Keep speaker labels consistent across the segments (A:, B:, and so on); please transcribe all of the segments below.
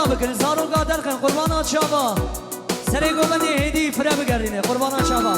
A: سلام بکن زارو قادر کن قربان شابا سری گوبن هدی فره بگردینه قربان شابا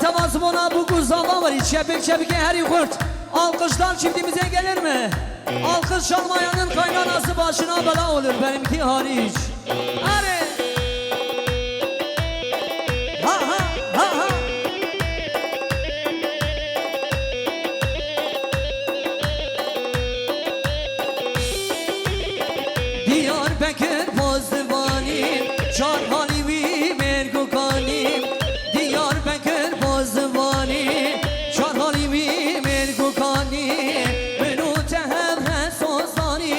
A: Tamazmona bu kuzama var şebek şebeke her yurt. Alkışlar çiftimize gelir mi? Alkış çalmayanın kaynanası başına bela olur benimki hariç. Hadi. Ha ha ha ha. Diyar بکر پازدوانیم چار حالی وی مرگو کانیم دیار بکر پازدوانیم چار حالی وی مرگو کانیم منو تهم حساسانی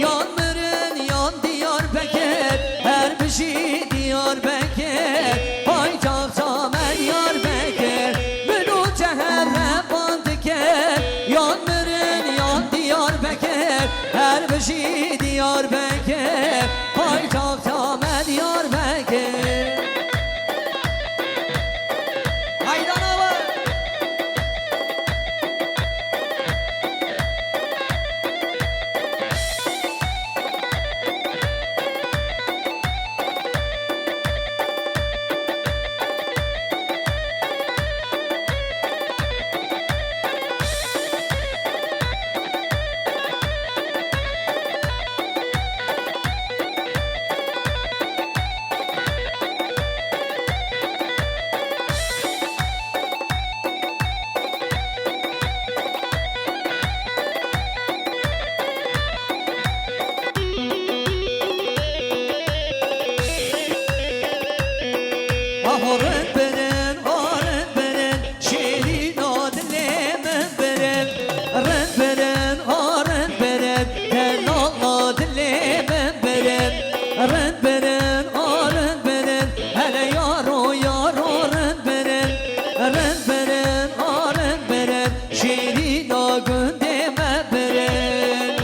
A: یان مرن یان دیار بکر هر بشی دیار بکر پای تاقتا من یار بکر منو تهم رفاند کر یان مرن یان دیار بکر هر بشی دیار بکر پای تاقتا من یار بکر haydan hava Arın beren, arın beren, şirin adleme beren. Arın beren, arın beren, helal adleme beren. Arın beren, arın beren, hele yaro yar arın beren. Arın beren, arın beren, şirin agın deme beren.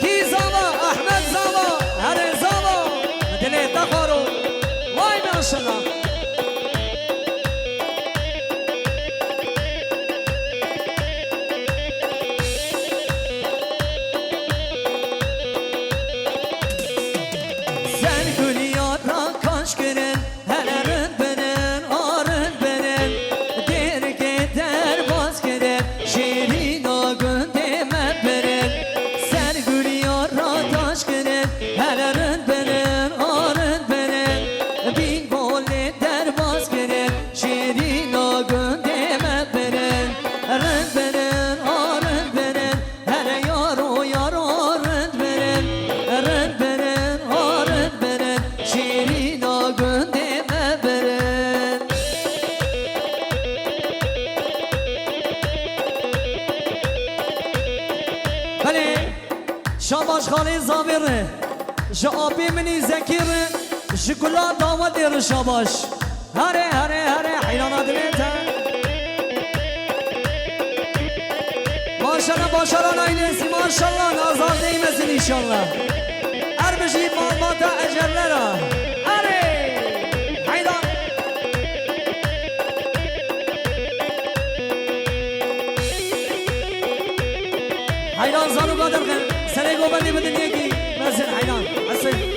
A: Ki zava, Ahmet zava, her zava. دلی تخارو وای ماشالله sen gülüyor kaş gören hellerin benen arın benen der gider baz geren şirin ağın deme beren sen gülüyor kaş gören hellerin benen arın benen bin bolle der baz geren şirin ağın deme beren arın benen arın benen hele yar o yar arın beren arın beren arın beren şirin ağın deme beren بله شاباش خالی زابره جابی منی ذکیره شکلا داوت دیر شاباش هره هره هره حیرانا دلیتا ماشالله باشالله نایلیسی ماشالله نازال دیمزین انشالله هر بشی مالماتا اجرلره هره حیران حیران زانو قادر کن سره گو بندی بدن یکی مزین حیران حسین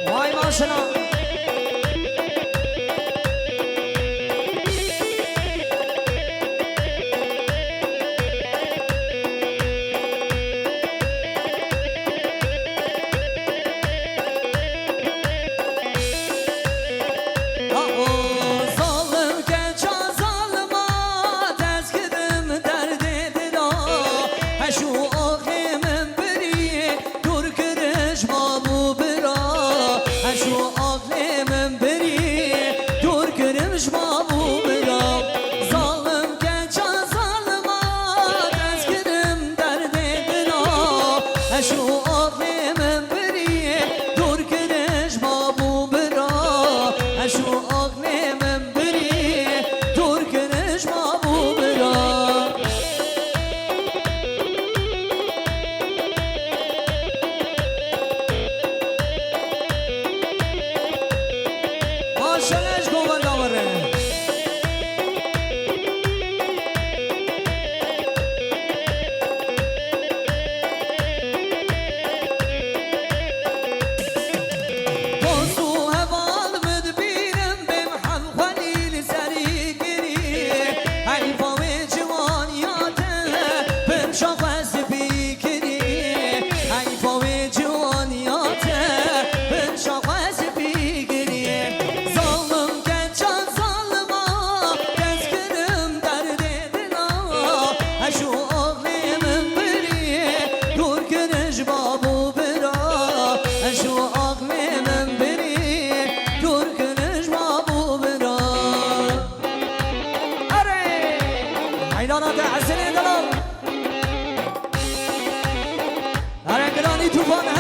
A: وای ماشالله حيدانات حسن دلال هرقلاني توفان